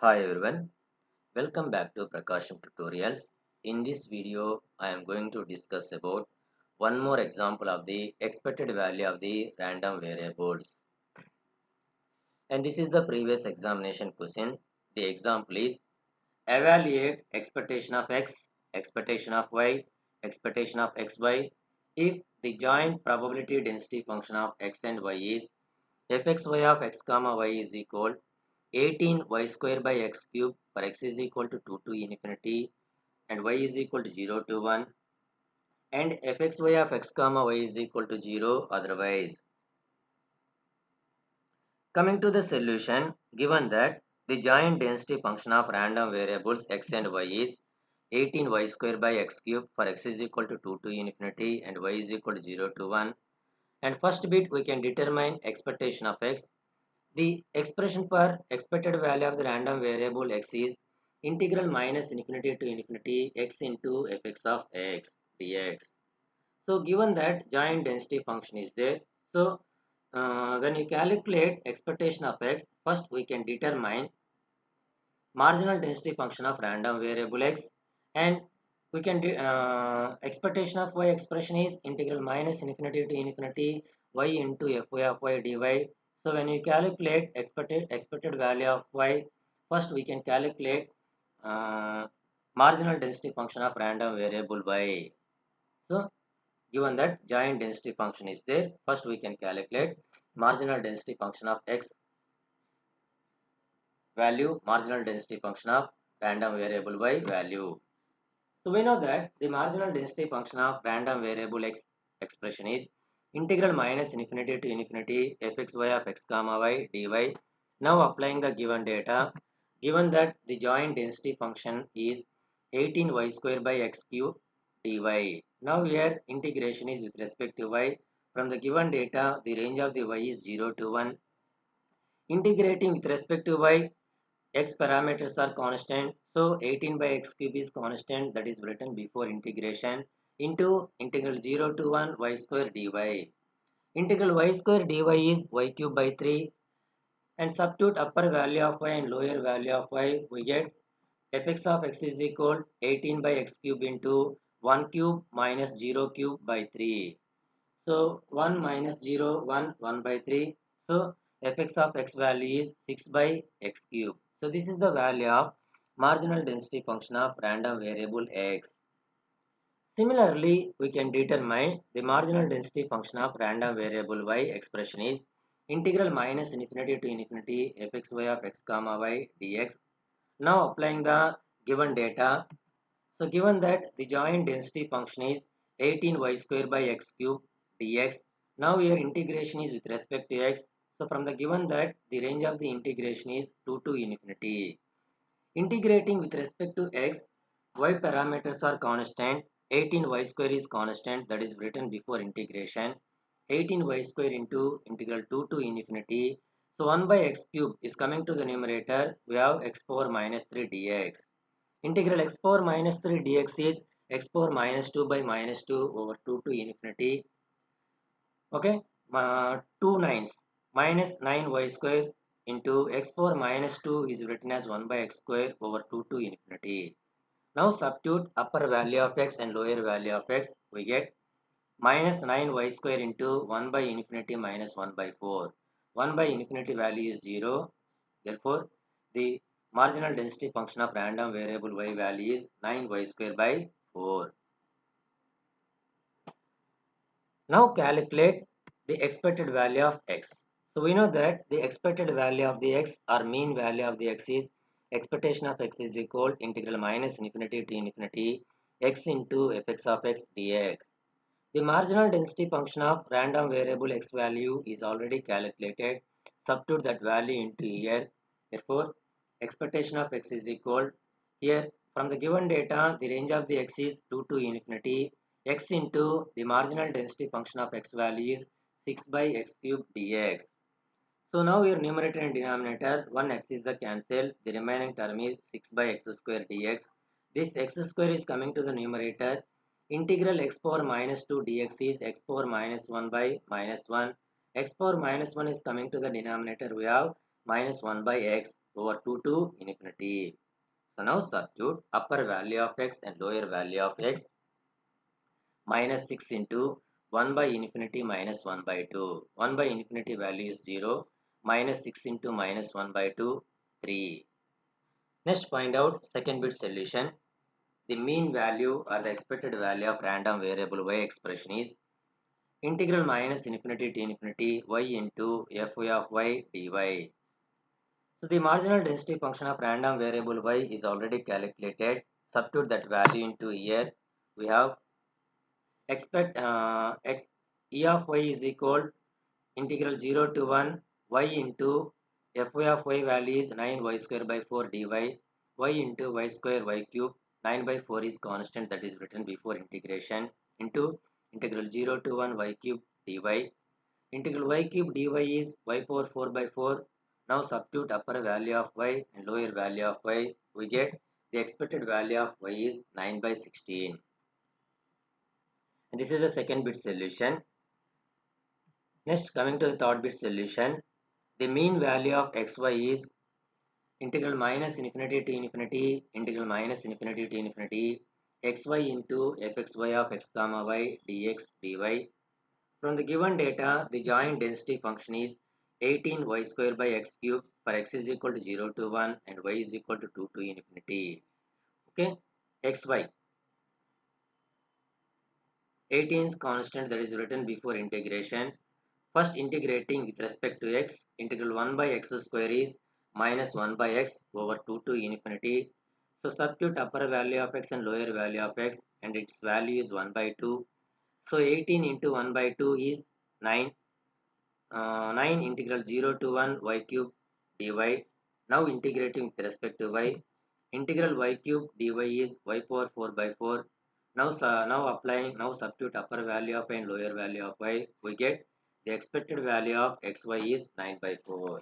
Hi everyone, welcome back to PRAKASAM tutorials. In this video, I am going to discuss about one more example of the expected value of the random variables. And this is the previous examination question. The example is evaluate expectation of x, expectation of y, expectation of xy if the joint probability density function of x and y is fxy of x comma y is equal 18 y square by x cube for x is equal to 2 to infinity and y is equal to 0 to 1 and fxy of x comma y is equal to 0 otherwise. Coming to the solution, given that the joint density function of random variables x and y is 18 y square by x cube for x is equal to 2 to infinity and y is equal to 0 to 1, and first bit we can determine expectation of x. The expression for expected value of the random variable x is integral minus infinity to infinity x into fx of x dx. So given that joint density function is there, so when we calculate expectation of x, first we can determine marginal density function of random variable x, and we can expectation of y expression is integral minus infinity to infinity y into fy of y dy. So when we calculate expected value of y, first we can calculate uh, marginal density function of random variable y. So given that joint density function is there, first we can calculate marginal density function of x value, marginal density function of random variable y value. So we know that the marginal density function of random variable x expression is integral minus infinity to infinity fxy of x comma y dy. Now applying the given data, given that the joint density function is 18y square by x cube dy. Now here integration is with respect to y. From the given data, the range of the y is 0 to 1. Integrating with respect to y, x parameters are constant, so 18 by x cube is constant, that is written before integration, into integral 0 to 1 y square dy. Integral y square dy is y cube by 3, and substitute upper value of y and lower value of y, we get fx of x is equal 18 by x cube into 1 cube minus 0 cube by 3. So 1 minus 0, 1 by 3. So fx of x value is 6 by x cube. So this is the value of marginal density function of random variable x. Similarly, we can determine the marginal density function of random variable y expression is integral minus infinity to infinity fxy of x comma y dx. Now applying the given data, so given that the joint density function is 18y square by x cube dx. Now here integration is with respect to x. So from the given that the range of the integration is 2 to infinity. Integrating with respect to x, y parameters are constant. 18y square is constant, that is written before integration. 18y square into integral 2 to infinity. So 1 by x cube is coming to the numerator. We have x power minus 3 dx. Integral x power minus 3 dx is x power minus 2 by minus 2 over 2 to infinity. Okay, 2 nines minus 9y square into x power minus 2 is written as 1 by x square over 2 to infinity. Now substitute upper value of x and lower value of x, we get minus 9y square into 1 by infinity minus 1 by 4. 1 by infinity value is 0. Therefore, the marginal density function of random variable y value is 9y square by 4. Now calculate the expected value of x. So we know that the expected value of the x or mean value of the x is expectation of x is equal integral minus infinity to infinity x into fx of x dx. The marginal density function of random variable x value is already calculated. Substitute that value into here. Therefore, expectation of x is equal here from the given data, the range of the x is 2 to infinity. X into the marginal density function of x value is 6 by x cube dx. So now your numerator and denominator, one x is the cancel. The remaining term is 6 by x square dx. This x square is coming to the numerator. Integral x power minus 2 dx is x power minus 1 by minus 1. X power minus 1 is coming to the denominator. We have minus 1 by x over 2 to infinity. So now substitute upper value of x and lower value of x minus 6 into 1 by infinity minus 1 by 2. 1 by infinity value is 0. Minus 6 into minus 1 by 2, 3. Next, find out second bit solution. The mean value or the expected value of random variable y expression is integral minus infinity to infinity y into fy of y dy. So the marginal density function of random variable y is already calculated. Substitute that value into here. We have expect x e of y is equal integral 0 to 1 y into fy of y value is 9 y square by 4 dy y into y square y cube 9 by 4 is constant that is written before integration into integral 0 to 1 y cube dy integral y cube dy is y power 4 by 4. Now substitute upper value of y and lower value of y. We get the expected value of y is 9 by 16. And this is the second bit solution. Next, coming to the third bit solution, the mean value of xy is integral minus infinity to infinity, integral minus infinity to infinity, xy into fxy of x comma y dx dy. From the given data, the joint density function is 18 y square by x cube for x is equal to 0 to 1 and y is equal to 2 to infinity. Okay, xy 18 is constant that is written before integration. First integrating with respect to x, integral 1 by x square is minus 1 by x over 2 to infinity. So substitute upper value of x and lower value of x and its value is 1 by 2. So 18 into 1 by 2 is 9. 9 integral 0 to 1 y cube dy. Now integrating with respect to y. Integral y cube dy is y power 4 by 4. Now substitute upper value of and lower value of y. We get the expected value of xy is 9 by 4.